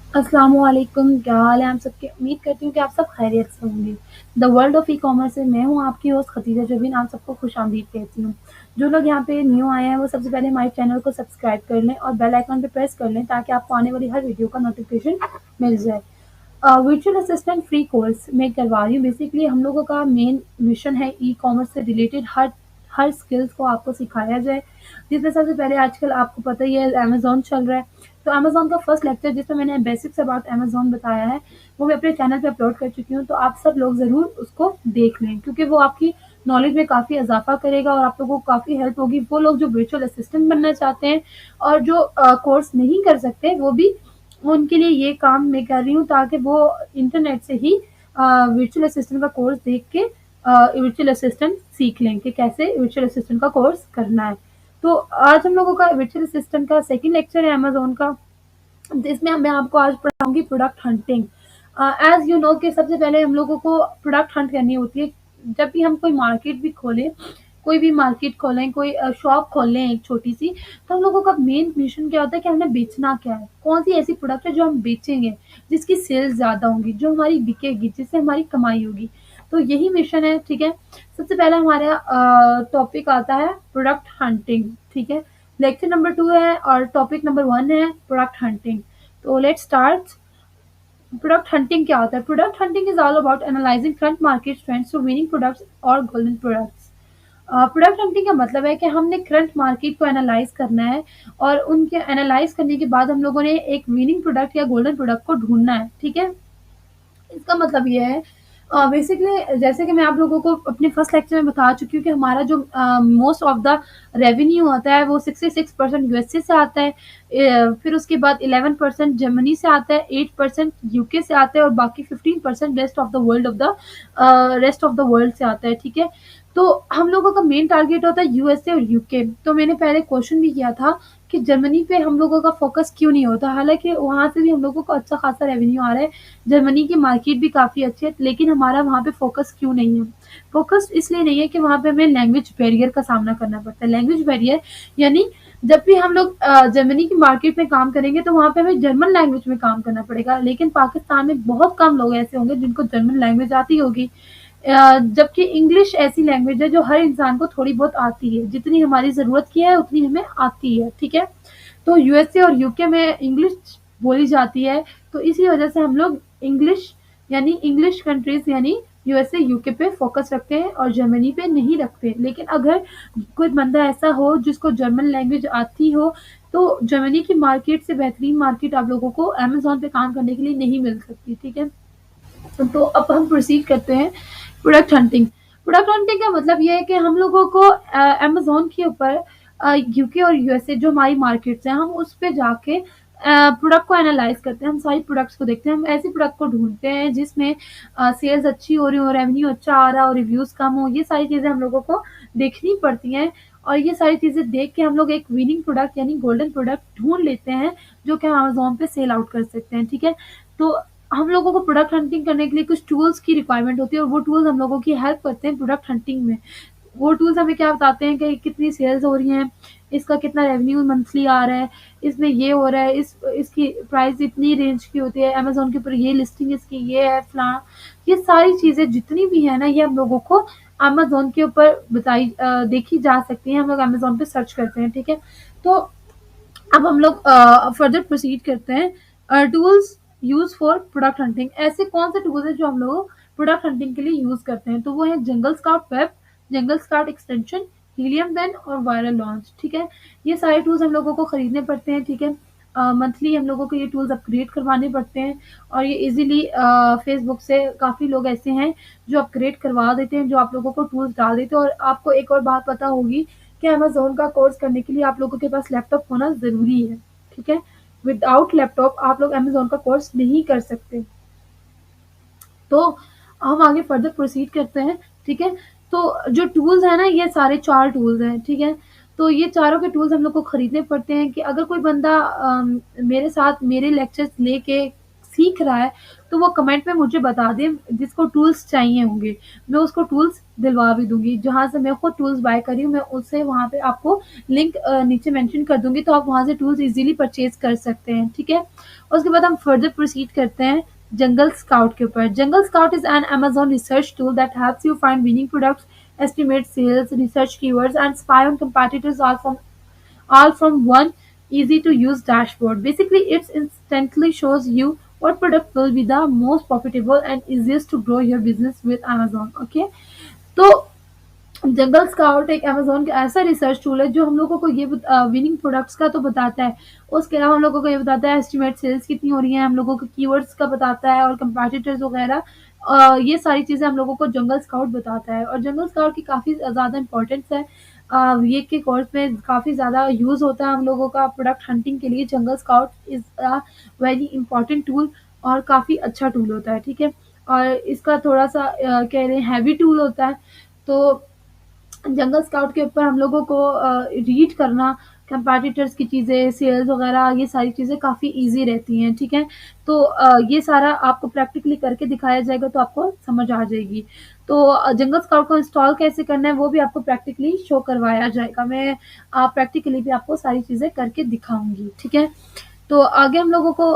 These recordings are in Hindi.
अस्सलामुअलैकुम, क्या हाल है आप सबके? उम्मीद करती हूँ कि आप सब खैरियत से होंगे। द वर्ल्ड ऑफ ई-कॉमर्स से मैं हूँ आपकी होस्ट खदीजा जबीन, आप सबको खुशामदीद कहती हूँ। जो लोग यहाँ पे न्यू आए हैं वो सबसे पहले हमारे चैनल को सब्सक्राइब कर लें और बेल आइकन पे प्रेस कर लें ताकि आपको आने वाली हर वीडियो का नोटिफिकेशन मिल जाए। वर्चुअल असिस्टेंट फ्री कोर्स मैं करवा रही हूँ। बेसिकली हम लोगों का मेन मिशन है ई-कॉमर्स से रिलेटेड हर हर स्किल्स को आपको सिखाया जाए, जिसमें सबसे पहले आजकल आपको पता ही है अमेज़न चल रहा है। तो अमेज़न का फर्स्ट लेक्चर जिसमें मैंने बेसिक्स अबाउट अमेज़न बताया है, वो मैं अपने चैनल पे अपलोड कर चुकी हूँ, तो आप सब लोग ज़रूर उसको देख लें क्योंकि वो आपकी नॉलेज में काफ़ी इज़ाफ़ा करेगा और आप लोगों को काफ़ी हेल्प होगी। वो लोग जो वर्चुअल असिस्टेंट बनना चाहते हैं और जो कोर्स नहीं कर सकते, वो भी उनके लिए ये काम मैं कर रही हूँ ताकि वो इंटरनेट से ही वर्चुअल असिस्टेंट का कोर्स देख के वर्चुअल असिस्टेंट सीख लें कि कैसे वर्चुअल असिस्टेंट का कोर्स करना है। तो आज हम लोगों का वर्चुअल असिस्टेंट का सेकंड लेक्चर है अमेज़न का, जिसमें मैं आपको आज पढ़ाऊँगी product hunting. As you know कि सबसे पहले हम लोगों को प्रोडक्ट हंट करनी होती है। जब भी हम कोई मार्केट भी खोलें, कोई भी मार्केट खोलें, कोई शॉप खोल लें एक छोटी-सी, तो हम लोगों का मेन मिशन क्या होता है कि हमने बेचना क्या है? कौन-सी ऐसी प्रोडक्ट है जो हम बेचेंगे, जिसकी सेल्स ज़्यादा होंगी, जो हमारी बिकेगी, जिससे हमारी कमाई होगी। तो यही मिशन है, ठीक है? सबसे पहला हमारा टॉपिक आता है प्रोडक्ट हंटिंग, ठीक है? लेक्चर नंबर 2 है और टॉपिक नंबर 1 है प्रोडक्ट हंटिंग। तो लेट्स स्टार्ट। प्रोडक्ट हंटिंग क्या होता है? Product hunting is all about analyzing current market trends to winning products और गोल्डन प्रोडक्ट्स। प्रोडक्ट हंटिंग का मतलब है कि हमने करंट मार्केट को एनालाइज करना है और उनके एनालाइज करने के बाद हम लोगों ने एक विनिंग प्रोडक्ट या गोल्डन प्रोडक्ट को ढूंढना है, ठीक है? इसका मतलब ये है बेसिकली जैसे कि मैं आप लोगों को अपने फर्स्ट लेक्चर में बता चुकी हूँ कि हमारा जो मोस्ट ऑफ द रेवेन्यू होता है वो 66% यूएसए से आता है। फिर उसके बाद 11% जर्मनी से आता है, 8% यूके से आता है और बाकी 15% रेस्ट ऑफ द वर्ल्ड से आता है, ठीक है? तो हम लोगों का मेन टारगेट होता है यूएसए और यूके। तो मैंने पहले क्वेश्चन भी किया था कि जर्मनी पे हम लोगों का फोकस क्यों नहीं होता, हालांकि वहां से भी हम लोगों को अच्छा खासा रेवेन्यू आ रहा है। जर्मनी की मार्केट भी काफ़ी अच्छी है, लेकिन हमारा वहाँ पे फ़ोकस क्यों नहीं है? फ़ोकस इसलिए नहीं है कि वहाँ पे हमें लैंग्वेज बैरियर का सामना करना पड़ता है। लैंग्वेज बैरियर यानी जब भी हम लोग जर्मनी की मार्केट में काम करेंगे तो वहाँ पे हमें जर्मन लैंग्वेज में काम करना पड़ेगा, लेकिन पाकिस्तान में बहुत कम लोग ऐसे होंगे जिनको जर्मन लैंग्वेज आती होगी। जबकि इंग्लिश ऐसी लैंग्वेज है जो हर इंसान को थोड़ी बहुत आती है, जितनी हमारी ज़रूरत की है उतनी हमें आती है, ठीक है? तो यूएसए और यूके में इंग्लिश बोली जाती है, तो इसी वजह से हम लोग इंग्लिश कंट्रीज यानी यूएसए यूके पे फोकस रखते हैं और जर्मनी पे नहीं रखते। लेकिन अगर कोई बंदा ऐसा हो जिसको जर्मन लैंग्वेज आती हो, तो जर्मनी की मार्केट से बेहतरीन मार्केट आप लोगों को अमेजोन पे काम करने के लिए नहीं मिल सकती, ठीक है? तो अब हम प्रोसीड करते हैं प्रोडक्ट हंटिंग। प्रोडक्ट हंटिंग का मतलब ये है कि हम लोगों को अमेज़न के ऊपर यूके और यूएसए जो हमारी मार्केट्स हैं, हम उस पे जाके प्रोडक्ट को एनालाइज़ करते हैं। हम सारी प्रोडक्ट्स को देखते हैं। हम ऐसे प्रोडक्ट को ढूँढते हैं जिसमें सेल्स अच्छी हो रही हो, रेवेन्यू अच्छा आ रहा हो, रिव्यूज़ कम हो। ये सारी चीज़ें हम लोगों को देखनी पड़ती हैं और ये सारी चीज़ें देख के हम लोग एक विनिंग प्रोडक्ट यानी गोल्डन प्रोडक्ट ढूँढ लेते हैं, जो कि हम अमेज़न पे सेल आउट कर सकते हैं, ठीक है? तो हम लोगों को प्रोडक्ट हंटिंग करने के लिए कुछ टूल्स की रिक्वायरमेंट होती है और वो टूल्स हम लोगों की हेल्प करते हैं प्रोडक्ट हंटिंग में। वो टूल्स हमें क्या बताते हैं कि कितनी सेल्स हो रही हैं, इसका कितना रेवेन्यू मंथली आ रहा है, इसमें ये हो रहा है, इसकी प्राइस इतनी रेंज की होती है, अमेज़न के ऊपर ये लिस्टिंग इसकी ये है, फलाना। ये सारी चीज़ें जितनी भी है ना, ये हम लोगों को अमेज़न के ऊपर देखी जा सकती हैं। हम लोग अमेज़न पे सर्च करते हैं, ठीक है? तो अब हम लोग फर्दर प्रोसीड करते हैं। Tools use for product hunting. ऐसे कौन से टूल्स हैं जो हम लोग प्रोडक्ट हंटिंग के लिए यूज करते हैं? तो वो है Jungle Scout web, Jungle Scout extension, Helium ten और वायरल लॉन्च, ठीक है? ये सारे टूल्स हम लोगों को खरीदने पड़ते हैं, ठीक है? मंथली हम लोगों को ये टूल्स अपग्रेड करवाने पड़ते हैं और ये इजीली फेसबुक से काफ़ी लोग ऐसे हैं जो अपग्रेड करवा देते हैं, जो आप लोगों को टूल्स डाल देते हैं। और आपको एक और बात पता होगी कि अमेज़न का कोर्स करने के लिए आप लोगों के पास लैपटॉप होना ज़रूरी है, ठीक है? विदाउट लैपटॉप आप लोग अमेज़न का कोर्स नहीं कर सकते। तो हम आगे फर्दर प्रोसीड करते हैं, ठीक है? तो जो टूल्स हैं ना, ये सारे 4 टूल्स हैं, ठीक है? तो ये चारों के टूल्स हम लोग को खरीदने पड़ते हैं कि अगर कोई बंदा मेरे साथ मेरे लेक्चर्स लेके सीख रहा है, तो वो कमेंट में मुझे बता दें जिसको टूल्स चाहिए होंगे, मैं उसको टूल्स दिलवा भी दूँगी। जहाँ से मैं खुद टूल्स बाय कर रही हूँ, मैं उससे वहाँ पे आपको लिंक नीचे मेंशन कर दूँगी, तो आप वहाँ से टूल्स ईज़िली परचेज़ कर सकते हैं, ठीक है? उसके बाद हम फर्दर प्रोसीड करते हैं जंगल स्काउट के ऊपर। जंगल scout is an Amazon research tool that helps you find winning products, estimate sales, research keywords, and spy on competitors all from one easy to use dashboard. Basically, it instantly shows you what product will be the most profitable and easiest to grow your business with Amazon. Okay, तो जंगल स्काउट एक अमेज़न का ऐसा रिसर्च टूल है जो हम लोगों को ये विनिंग प्रोडक्ट्स का तो बताता है, उसके अलावा हम लोगों को ये बताता है एस्टिमेट सेल्स कितनी हो रही हैं, हम लोगों को कीवर्ड्स का बताता है और कंपैटिटर्स वगैरह ये सारी चीज़ें हम लोगों को जंगल स्काउट बताता है और जंगल स्काउट की काफ़ी ज़्यादा इम्पोर्टेंस है। ये के कोर्स में काफ़ी ज़्यादा यूज़ होता है हम लोगों का प्रोडक्ट हंटिंग के लिए जंगल scout is a very important tool और काफ़ी अच्छा टूल होता है, ठीक है? और इसका थोड़ा-सा कह लें हैवी टूल होता है, तो जंगल स्काउट के ऊपर हम लोगों को रीड करना, कंपैटिटर्स की चीज़ें, सेल्स वगैरह ये सारी चीज़ें काफ़ी ईज़ी रहती हैं, ठीक है? तो ये सारा आपको प्रैक्टिकली करके दिखाया जाएगा तो आपको समझ आ जाएगी। तो जंगल स्काउट को इंस्टॉल कैसे करना है वो भी आपको प्रैक्टिकली शो करवाया जाएगा। मैं प्रैक्टिकली भी आपको सारी चीज़ें करके दिखाऊँगी, ठीक है? तो आगे हम लोगों को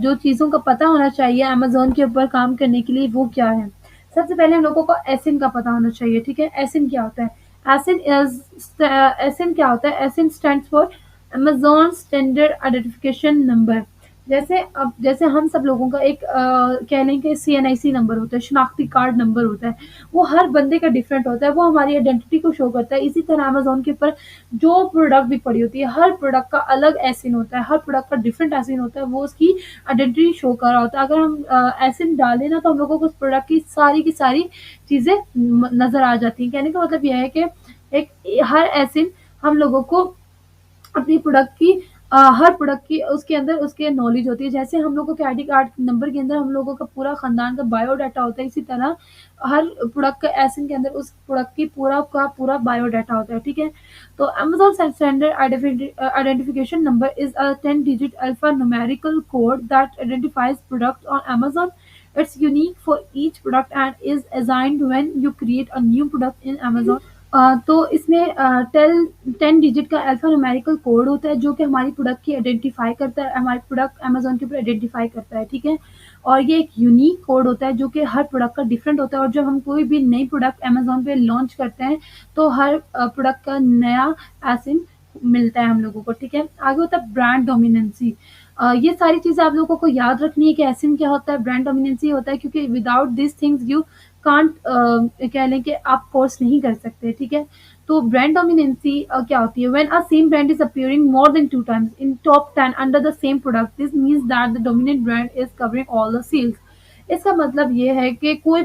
जो चीज़ों का पता होना चाहिए अमेज़न के ऊपर काम करने के लिए वो क्या है? सबसे पहले हम लोगों को एसिन का पता होना चाहिए, ठीक है? एसिन क्या होता है? एसिन क्या होता है? ASIN stands for Amazon standard identification number. जैसे हम सब लोगों का एक कह लें कि सीएनआईसी नंबर होता है, शनाख्ती कार्ड नंबर होता है, वो हर बंदे का डिफरेंट होता है, वो हमारी आइडेंटिटी को शो करता है। इसी तरह अमेज़न के ऊपर जो प्रोडक्ट भी पड़ी होती है, हर प्रोडक्ट का अलग एसिन होता है, हर प्रोडक्ट का डिफरेंट एसिन होता है, वो उसकी आइडेंटिटी शो कर रहा होता है। अगर हम एसिन डालें ना तो हम लोगों को उस प्रोडक्ट की सारी चीज़ें नज़र आ जाती हैं। कहने का मतलब यह है कि एक हर एसिन हम लोगों को अपनी प्रोडक्ट की हर प्रोडक्ट की उसके अंदर उसके नॉलेज होती है। जैसे हम लोगों के आईडी कार्ड नंबर के अंदर हम लोगों का पूरा खानदान का बायोडाटा होता है, इसी तरह हर प्रोडक्ट का एसिन के अंदर उस प्रोडक्ट की पूरा का पूरा बायोडाटा होता है, ठीक है? तो Amazon standard identification number is a 10 digit alpha numerical code that identifies product on Amazon. It's unique for each product and is assigned when you create a new product in Amazon. तो इसमें 10 डिजिट का अल्फा न्यूमेरिकल कोड होता है जो कि हमारी प्रोडक्ट की आइडेंटिफाई करता है, हमारी प्रोडक्ट अमेज़न के ऊपर आइडेंटिफाई करता है, ठीक है? और ये एक यूनिक कोड होता है जो कि हर प्रोडक्ट का डिफरेंट होता है और जब हम कोई भी नई प्रोडक्ट अमेज़न पे लॉन्च करते हैं तो हर प्रोडक्ट का नया एसिन मिलता है हम लोगों को, ठीक है? आगे होता है ब्रांड डोमिनेंसी। ये सारी चीज़ें आप लोगों को याद रखनी है कि एसिन क्या होता है, ब्रांड डोमिनेंसी होता है क्योंकि without this things you can't कह लें कि आप कोर्स नहीं कर सकते, ठीक है? तो ब्रांड डोमिनेंसी क्या होती है? When a same brand is appearing more than 2 times in top 10 under the same product, this means that the dominant brand is covering all the sales. इसका मतलब ये है कि कोई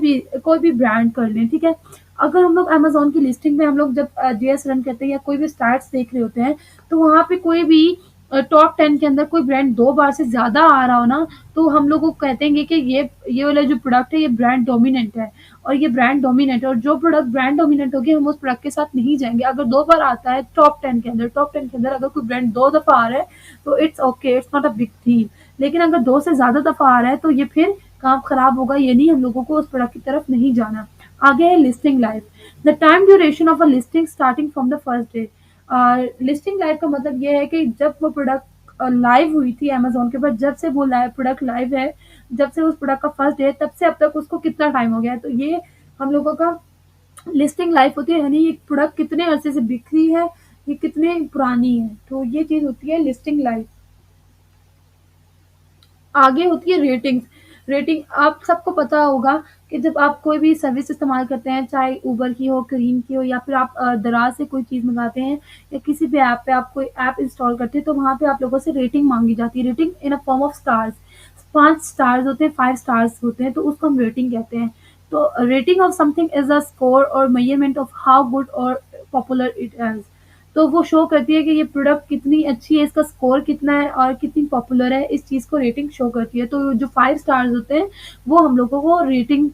भी ब्रांड कर लें, ठीक है? अगर हम लोग अमेज़न की लिस्टिंग में हम लोग जब जीएस रन करते हैं या कोई भी स्टार्ट्स देख रहे होते हैं, तो वहाँ पे कोई भी टॉप 10 के अंदर कोई ब्रांड 2 बार से ज़्यादा आ रहा हो ना, तो हम लोग को कहते हैं कि ये वाला जो प्रोडक्ट है ये ब्रांड डोमिनेंट है और ये ब्रांड डोमिनेंट है और जो प्रोडक्ट ब्रांड डोमिनेंट होगी हम उस प्रोडक्ट के साथ नहीं जाएँगे। अगर 2 बार आता है टॉप 10 के अंदर अगर कोई ब्रांड 2 दफ़ा आ रहा है, तो it's okay, it's not a big deal. लेकिन अगर 2 से ज़्यादा दफ़ा आ रहा है, तो ये फिर काम खराब होगा, ये नहीं हम लोगों को उस प्रोडक्ट की तरफ नहीं जाना। आगे है listing life. The time duration of a listing starting from the first day. Listing life का मतलब ये है कि जब वो प्रोडक्ट लाइव हुई थी अमेज़न के ऊपर, जब से वो प्रोडक्ट लाइव है, जब से उस प्रोडक्ट का फर्स्ट डे है, तब से अब तक उसको कितना टाइम हो गया है। तो ये हम लोगों का लिस्टिंग लाइफ होती है, यानी ये प्रोडक्ट कितने अरसे से बिक रही है, ये कितने पुरानी है, तो ये चीज़ होती है लिस्टिंग लाइफ। आगे होती है रेटिंग्स। रेटिंग आप सबको पता होगा कि जब आप कोई भी सर्विस इस्तेमाल करते हैं, चाहे उबर की हो, करीम की हो या फिर आप दराज से कोई चीज़ मंगाते हैं या किसी भी ऐप पे आप कोई ऐप इंस्टॉल करते हैं, तो वहाँ पे आप लोगों से रेटिंग मांगी जाती है। Rating in a form of stars. 5 stars होते हैं, 5 स्टार्स होते हैं, तो उसको हम रेटिंग कहते हैं। तो rating of something is a score और मेजरमेंट ऑफ हाउ गुड और पॉपुलर इट इज। तो वो शो करती है कि ये प्रोडक्ट कितनी अच्छी है, इसका स्कोर कितना है और कितनी पॉपुलर है, इस चीज़ को रेटिंग शो करती है। तो जो 5 स्टार्स होते हैं, वो हम लोगों को रेटिंग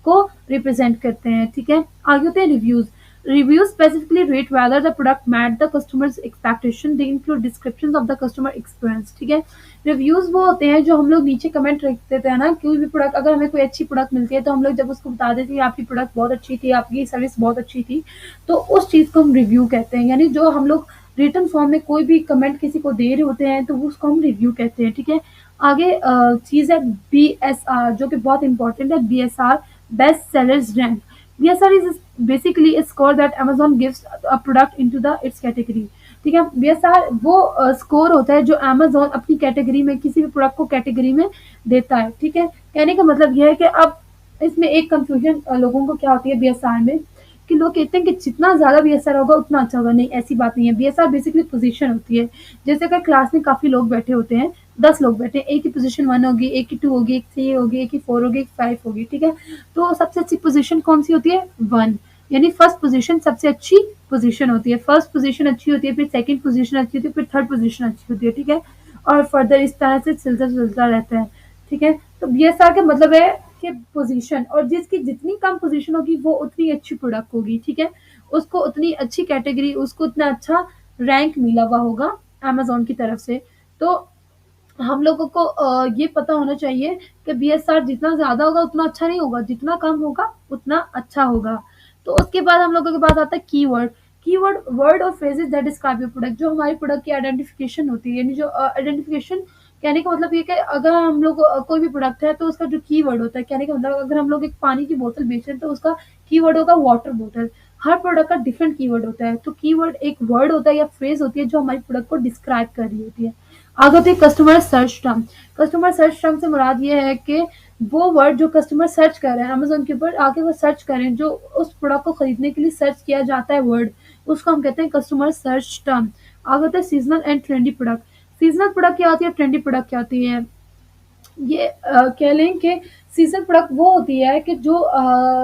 को रिप्रेज़ेंट करते हैं, ठीक है? आगे होते हैं reviews. Reviews specifically rate whether the product met the customer's expectation. They include descriptions of the customer experience. ठीक है, रिव्यूज वो होते हैं जो हम लोग नीचे कमेंट लिख देते हैं ना, कोई भी प्रोडक्ट, अगर हमें कोई अच्छी प्रोडक्ट मिलती है तो हम लोग जब उसको बता देते हैं आपकी प्रोडक्ट बहुत अच्छी थी, आपकी सर्विस बहुत अच्छी थी, तो उस चीज को हम रिव्यू कहते हैं। यानी जो हम लोग रिटर्न फॉर्म में कोई भी कमेंट किसी को दे रहे होते हैं तो उसको हम रिव्यू कहते हैं। ठीक है, आगे चीज है BSR, जो कि बहुत इंपॉर्टेंट है। BSR, best sellers rank. BSR is basically a score that Amazon gives a product into the its category। ठीक है, BSR वो स्कोर होता है जो Amazon अपनी कैटेगरी में, किसी भी प्रोडक्ट को कैटेगरी में देता है। ठीक है, कहने का मतलब यह है कि अब इसमें एक कंफ्यूजन लोगों को क्या होती है BSR में, कि लोग कहते हैं कि जितना ज़्यादा BSR होगा उतना अच्छा होगा। नहीं, ऐसी बात नहीं है। BSR बेसिकली पोजीशन होती है। जैसे अगर क्लास में काफ़ी लोग बैठे होते हैं, 10 लोग बैठे हैं, एक की पोजीशन 1 होगी, एक की 2 होगी, एक 3 होगी, एक की 4 होगी, एक 5 होगी। ठीक है, तो सबसे अच्छी पोजीशन कौन सी होती है? 1, यानी फर्स्ट पोजीशन सबसे अच्छी पोजीशन होती है। फर्स्ट पोजीशन अच्छी होती है, फिर सेकंड पोजीशन अच्छी होती है, फिर थर्ड पोजीशन अच्छी होती है। ठीक है, और फर्दर इस तरह से चलता चलता रहता है। ठीक है, तो BSR का मतलब है कि पोजीशन, और जिसकी जितनी कम पोजीशन होगी वो उतनी अच्छी प्रोडक्ट होगी। ठीक है, उसको उतनी अच्छी कैटेगरी, उसको उतना अच्छा रैंक मिला हुआ होगा अमेजोन की तरफ से। तो हम लोगों को ये पता होना चाहिए कि BSR जितना ज़्यादा होगा उतना अच्छा नहीं होगा, जितना कम होगा उतना अच्छा होगा। तो उसके बाद हम लोगों के पास आता है कीवर्ड। कीवर्ड, वर्ड और phrases that describe your product, जो हमारी प्रोडक्ट की आइडेंटिफिकेशन होती है। यानी जो आइडेंटिफिकेशन, कहने का मतलब ये कि अगर हम लोग कोई भी प्रोडक्ट है तो उसका जो कीवर्ड होता है, कहने का मतलब अगर हम लोग एक पानी की बोतल बेच रहे हैं तो उसका कीवर्ड होगा वाटर बोतल। हर प्रोडक्ट का डिफरेंट कीवर्ड होता है। तो कीवर्ड एक वर्ड होता है या फ्रेज होती है जो हमारी प्रोडक्ट को डिस्क्राइब कर रही होती है। आगे होती है customer search term. Customer search term से मुराद ये है कि वो वर्ड जो कस्टमर सर्च कर रहे हैं अमेजोन के ऊपर, आगे वो सर्च करें, जो उस प्रोडक्ट को खरीदने के लिए सर्च किया जाता है वर्ड, उसको हम कहते हैं कस्टमर सर्च टर्म। आगे होता है seasonal and trendy product. Seasonal product क्या होती है, ट्रेंडी प्रोडक्ट क्या होती है? ये कह लें कि सीजन प्रोडक्ट वो होती है कि जो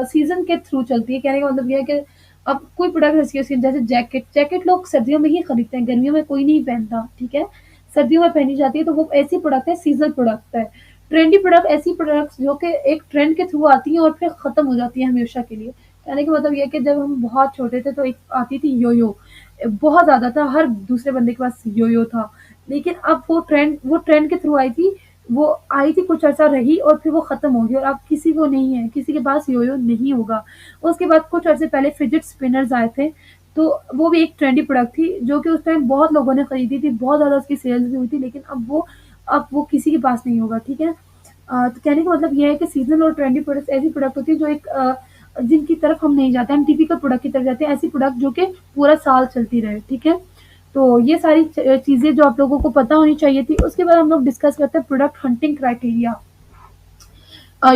सीजन के थ्रू चलती है। कहने का मतलब ये है कि अब कोई प्रोडक्ट ऐसी होती है, जैसे जैकेट, जैकेट लोग सर्दियों में ही खरीदते हैं, गर्मियों में कोई नहीं पहनता। ठीक है, सर्दियों में पहनी जाती है, तो वो ऐसी प्रोडक्ट है, सीजनल प्रोडक्ट है। ट्रेंडी प्रोडक्ट ऐसी प्रोडक्ट्स जो कि एक ट्रेंड के थ्रू आती हैं और फिर खत्म हो जाती है हमेशा के लिए। कहने का मतलब ये है कि जब हम बहुत छोटे थे तो एक आती थी योयो, बहुत ज्यादा था, हर दूसरे बंदे के पास योयो था। लेकिन अब वो ट्रेंड के थ्रू आई थी, वो आई थी, कुछ अर्सा रही और फिर वो खत्म हो गई, और अब किसी को नहीं है, किसी के पास योयो नहीं होगा। उसके बाद कुछ अर्से पहले फिजिट स्पिनर्स आए थे, तो वो भी एक ट्रेंडी प्रोडक्ट थी जो कि उस टाइम बहुत लोगों ने खरीदी थी, बहुत ज़्यादा उसकी सेल्स भी हुई थी, लेकिन अब वो किसी के पास नहीं होगा। ठीक है, तो कहने का मतलब ये है कि सीजनल और ट्रेंडी प्रोडक्ट्स ऐसी प्रोडक्ट होती है जो जिनकी तरफ हम नहीं जाते, हम टिपिकल प्रोडक्ट की तरफ जाते हैं, ऐसी प्रोडक्ट जो कि पूरा साल चलती रहे। ठीक है, तो ये सारी चीज़ें जो आप लोगों को पता होनी चाहिए थी। उसके बाद हम लोग डिस्कस करते हैं product hunting criteria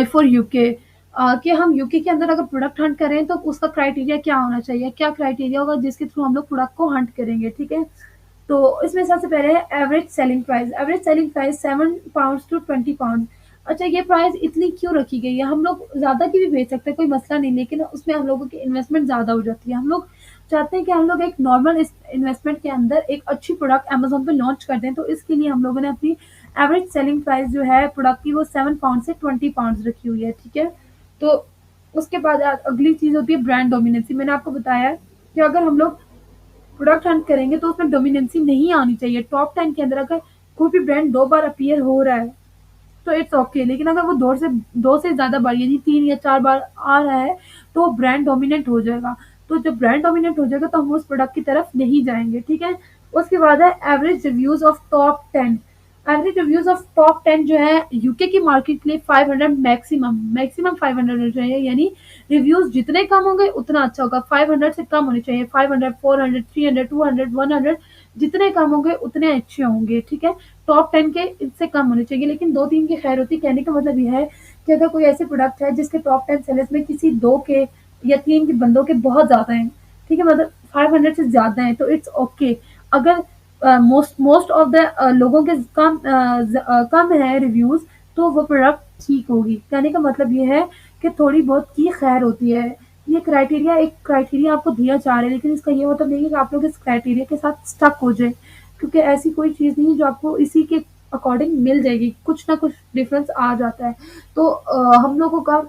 for UK. कि हम यूके के अंदर अगर प्रोडक्ट हंट करें तो उसका क्राइटेरिया क्या होना चाहिए, क्या क्राइटेरिया होगा जिसके थ्रू हम लोग प्रोडक्ट को हंट करेंगे। ठीक है, तो इसमें सबसे पहले है average selling price. Average selling price 7 pound to 20 pound. अच्छा, ये प्राइस इतनी क्यों रखी गई है? हम लोग ज़्यादा की भी बेच सकते हैं, कोई मसला नहीं, लेकिन उसमें हम लोगों की इन्वेस्टमेंट ज़्यादा हो जाती है। हम लोग चाहते हैं कि हम लोग एक नॉर्मल इन्वेस्टमेंट के अंदर एक अच्छी प्रोडक्ट अमेजोन पे लॉन्च कर दें, तो इसके लिए हम लोगों ने अपनी एवरेज सेलिंग प्राइस जो है प्रोडक्ट की वो 7 पाउंड से 20 पाउंड रखी हुई है। ठीक है, तो उसके बाद अगली चीज़ होती है ब्रांड डोमिनेंसी। मैंने आपको बताया कि अगर हम लोग प्रोडक्ट हंट करेंगे तो उसमें डोमिनेंसी नहीं आनी चाहिए। टॉप 10 के अंदर अगर कोई भी ब्रांड 2 बार अपीयर हो रहा है तो इट्स ओके, लेकिन अगर वो 2 से ज़्यादा बार, यानी 3 या 4 बार आ रहा है तो वो ब्रांड डोमिनेंट हो जाएगा। तो जब ब्रांड डोमिनेंट हो जाएगा तो हम उस प्रोडक्ट की तरफ नहीं जाएंगे। ठीक है, उसके बाद है average reviews of top 10। Average reviews of top 10 जो है यूके की मार्केट के लिए 500 मैक्सिमम 500 होना चाहिए। यानी रिव्यूज जितने कम होंगे उतना अच्छा होगा। 500 से कम होने चाहिए, 500, 400, 300, 200, 100 जितने कम होंगे उतने अच्छे होंगे। ठीक है, टॉप 10 के इससे कम होने चाहिए, लेकिन 2-3 की खैर होती। कहने का मतलब यह है कि अगर कोई ऐसे प्रोडक्ट है जिसके टॉप 10 सेलर्स में किसी 2 के या 3 के बंदों के बहुत ज़्यादा हैं, ठीक है, मतलब 500 से ज़्यादा हैं, तो इट्स ओके। अगर मोस्ट ऑफ द लोगों के कम है रिव्यूज, तो वो प्रोडक्ट ठीक होगी। कहने का मतलब ये है कि थोड़ी बहुत की खैर होती है। ये क्राइटेरिया आपको दिया जा रहा है, लेकिन इसका ये मतलब नहीं है कि आप लोग इस क्राइटेरिया के साथ स्टक हो जाए, क्योंकि ऐसी कोई चीज़ नहीं है जो आपको इसी के अकॉर्डिंग मिल जाएगी, कुछ ना कुछ डिफरेंस आ जाता है। तो हम लोगों का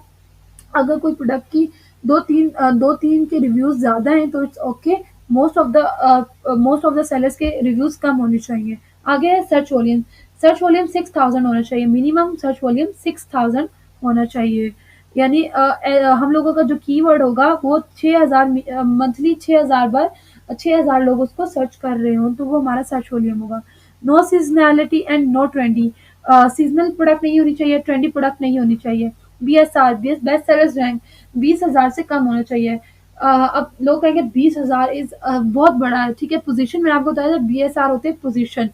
अगर कोई प्रोडक्ट की 2-3 के रिव्यूज़ ज़्यादा हैं तो it's okay. Most of the sellers के रिव्यूज़ कम होने चाहिए। आगे है सर्च वॉल्यूम। सर्च वॉल्यूम 6000 होना चाहिए, मिनिमम सर्च वॉल्यूम 6000 होना चाहिए। यानी हम लोगों का जो कीवर्ड होगा वो 6000 मंथली 6000 बार 6000 लोग उसको सर्च कर रहे हों तो वो हमारा सर्च वॉल्यूम होगा। No seasonality and no trendy. Seasonal product नहीं होनी चाहिए, ट्रेंडी प्रोडक्ट नहीं होनी चाहिए। बीएसआर बेस्ट सेलर्स रैंक 20,000 से कम होना चाहिए। अब लोग कहेंगे 20,000 इज़ बहुत बड़ा है, ठीक है। पोज़ीशन मैंने आपको बताया था, बीएसआर होते हैं पोज़ीशन।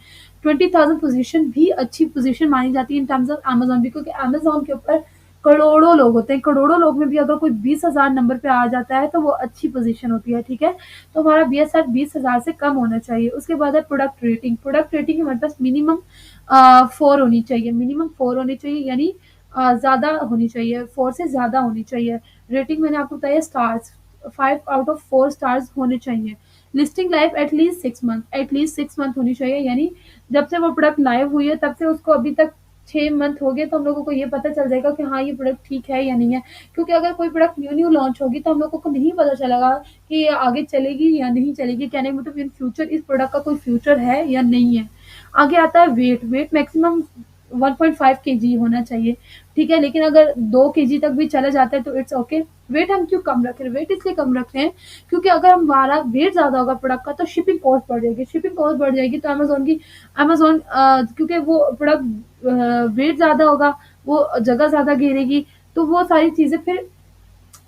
20,000 पोज़ीशन भी अच्छी पोज़ीशन मानी जाती है इन टर्म्स ऑफ अमेज़न भी, क्योंकि अमेज़न के ऊपर करोड़ों लोग होते हैं। करोड़ों लोग में भी अगर कोई 20,000 नंबर पे आ जाता है तो वो अच्छी पोज़ीशन होती है, ठीक है। तो हमारा बीएसआर 20,000 से कम होना चाहिए। उसके बाद है प्रोडक्ट रेटिंग। प्रोडक्ट रेटिंग हमारे पास मिनिमम 4 होनी चाहिए, मिनिमम 4 होनी चाहिए, यानी ज़्यादा होनी चाहिए, 4 से ज़्यादा होनी चाहिए। रेटिंग मैंने आपको बताया स्टार्स, 5 आउट ऑफ 4 स्टार्स होने चाहिए। Listing life at least 6 month, at least 6 month होनी चाहिए, यानी जब से वो प्रोडक्ट लाइव हुई है तब से उसको अभी तक 6 मंथ हो गए तो हम लोगों को ये पता चल जाएगा कि हाँ, ये प्रोडक्ट ठीक है या नहीं है। क्योंकि अगर कोई प्रोडक्ट न्यू लॉन्च होगी तो हम लोगों को नहीं पता चलेगा कि ये आगे चलेगी या नहीं चलेगी, कहने का मतलब इन फ्यूचर इस प्रोडक्ट का कोई फ्यूचर है या नहीं है। आगे आता है वेट। वेट मैक्सिमम 1.5 केजी होना चाहिए, ठीक है। लेकिन अगर 2 केजी तक भी चला जाता है तो इट्स ओके। वेट हम क्यों कम रख रहे हैं? वेट इसलिए कम रख रहे हैं क्योंकि अगर हमारा वेट ज़्यादा होगा प्रोडक्ट का तो शिपिंग कॉस्ट बढ़ जाएगी। शिपिंग कॉस्ट बढ़ जाएगी तो अमेज़न क्योंकि वो प्रोडक्ट वेट ज़्यादा होगा, वो जगह ज़्यादा घेरेगी, तो वो सारी चीज़ें फिर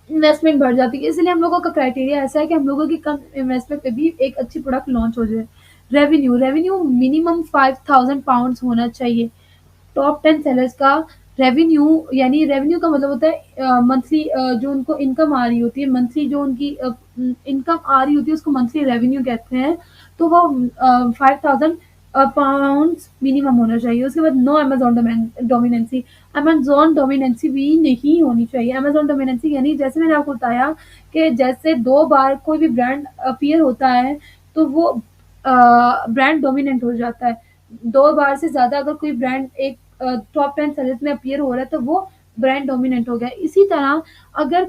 इन्वेस्टमेंट बढ़ जाती है। इसलिए हम लोगों का क्राइटेरिया ऐसा है कि हम लोगों की कम इन्वेस्टमेंट पे भी एक अच्छी प्रोडक्ट लॉन्च हो जाए। रेवेन्यू। रेवेन्यू मिनिमम 5,000 पाउंड्स होना चाहिए। टॉप 10 सेलर्स का रेवेन्यू, यानी रेवेन्यू का मतलब होता है मंथली जो उनको इनकम आ रही होती है, मंथली जो उनकी इनकम आ रही होती है उसको मंथली रेवेन्यू कहते हैं। तो वो 5,000 पाउंड्स मिनिमम होना चाहिए। उसके बाद no Amazon dominancy. Amazon dominancy भी नहीं होनी चाहिए। अमेज़न डोमिनेंसी यानी जैसे मैंने आपको बताया कि जैसे 2 बार कोई भी ब्रांड अपीयर होता है तो वो ब्रांड डोमिनेंट हो जाता है। 2 बार से ज़्यादा अगर कोई ब्रांड एक टॉप 10 सेलर्स में अपीयर हो रहा है तो वो ब्रांड डोमिनेंट हो गया। इसी तरह अगर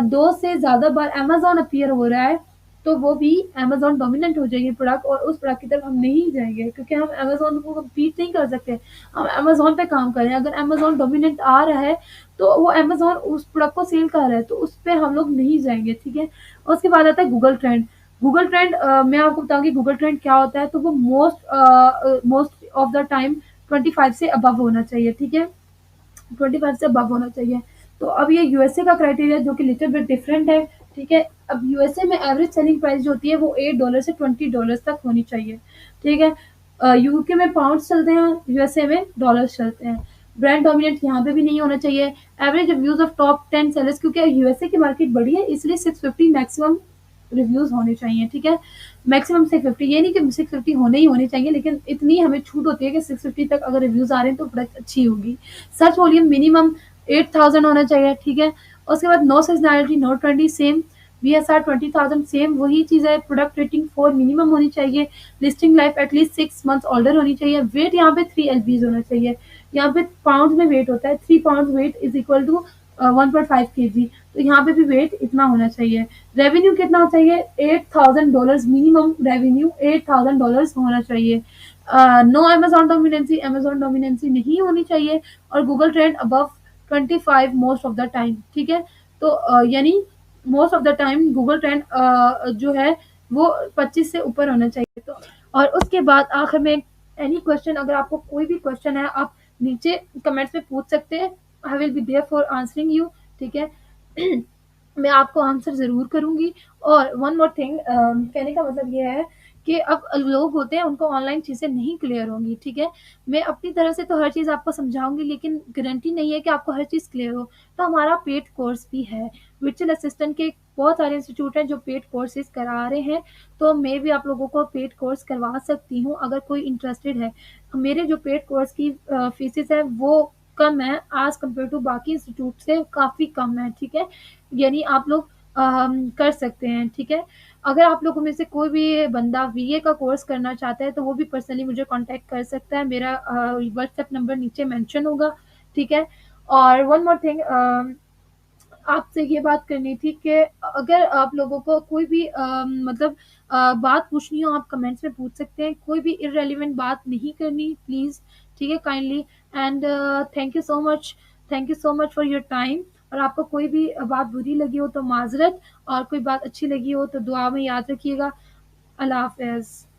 2 से ज़्यादा बार अमेज़न अपीयर हो रहा है तो वो भी अमेज़न डोमिनेंट हो जाएगी प्रोडक्ट, और उस प्रोडक्ट की तरफ हम नहीं जाएँगे क्योंकि हम अमेज़न को बीट नहीं कर सकते। हम अमेज़न पे काम कर रहे हैं। अगर अमेज़न डोमिनेंट आ रहा है तो वो अमेज़न उस प्रोडक्ट को सेल कर रहा है तो उस पे हम लोग नहीं जाएँगे, ठीक है। उसके बाद आता है गूगल ट्रेंड। गूगल ट्रेंड मैं आपको बताऊँगी गूगल ट्रेंड क्या होता है। तो वो मोस्ट ऑफ द टाइम 25 से अबव होना चाहिए, ठीक है। 25 से अबव होना चाहिए। तो अब ये यूएसए का क्राइटेरिया जो कि लिटिल बिट डिफरेंट है, ठीक है। अब यूएसए में एवरेज सेलिंग प्राइस जो होती है वो $8 से $20 तक होनी चाहिए, ठीक है। यूके में पाउंड्स चलते हैं, यूएसए में डॉलर्स चलते हैं। ब्रांड डोमिनेंट यहाँ पे भी नहीं होना चाहिए। Average reviews of top 10 sellers, क्योंकि यूएसए की मार्केट बड़ी है इसलिए 650 मैक्सिमम रिव्यूज होने चाहिए, ठीक है। मैक्सिमम 650, ये नहीं कि 650 होने ही होने चाहिए, लेकिन इतनी हमें छूट होती है कि 650 तक अगर रिव्यूज आ रहे हैं तो प्रोडक्ट अच्छी होगी। सर्च वॉल्यूम मिनिमम 8,000 होना चाहिए, ठीक है। उसके बाद no seasonality no trendy same. BSR 20,000 same वही चीज़ है। प्रोडक्ट रेटिंग 4 मिनिमम होनी चाहिए। Listing life at least 6 months older होनी चाहिए। वेट यहाँ पे 3 एलबीज होना चाहिए। यहाँ पे पाउंड में वेट होता है, 3 pound weight is equal to 1.5 KG. तो यहाँ पे भी वेट इतना होना चाहिए। रेवेन्यू कितना होना चाहिए? $8,000 मिनिमम रेवेन्यू $8,000 होना चाहिए। नो अमेज़न डोमिनेंसी नहीं होनी चाहिए, और Google trend above 25 most of the time, ठीक है। तो यानी most of the time Google trend जो है वो 25 से ऊपर होना चाहिए। तो और उसके बाद आखिर में एनी क्वेश्चन, अगर आपको कोई भी क्वेश्चन है आप नीचे कमेंट्स में पूछ सकते हैं। I will be there for answering you, ठीक है। मैं आपको आंसर ज़रूर करूँगी। और वन मोर थिंग, कहने का मतलब ये है कि अब लोग होते हैं उनको ऑनलाइन चीज़ें नहीं क्लियर होंगी, ठीक है। मैं अपनी तरह से तो हर चीज़ आपको समझाऊँगी लेकिन गारंटी नहीं है कि आपको हर चीज़ क्लियर हो। तो हमारा पेड कोर्स भी है। वर्चुअल असिस्टेंट के बहुत सारे इंस्टीट्यूट हैं जो पेड कोर्सेज़ करा रहे हैं, तो मैं भी आप लोगों को पेड कोर्स करवा सकती हूँ अगर कोई इंटरेस्टेड है। मेरे जो पेड कोर्स की फीसेस है वो कम है एज़ कम्पेयर टू बाकी इंस्टीट्यूट से, काफ़ी कम है, ठीक है। यानी आप लोग कर सकते हैं, ठीक है। अगर आप लोगों में से कोई भी बंदा बीए का कोर्स करना चाहता है तो वो भी पर्सनली मुझे कॉन्टैक्ट कर सकता है। मेरा व्हाट्सएप नंबर नीचे मेंशन होगा, ठीक है। और वन मोर थिंग, आपसे ये बात करनी थी कि अगर आप लोगों को कोई भी मतलब बात पूछनी हो आप कमेंट्स में पूछ सकते हैं। कोई भी इर्रेलेवेंट बात नहीं करनी प्लीज़, ठीक है? Kindly and thank you so much for your time. और आपको कोई भी बात बुरी लगी हो तो माज़रत, और कोई बात अच्छी लगी हो तो दुआ में याद रखिएगा। अल्लाह हाफ़िज़।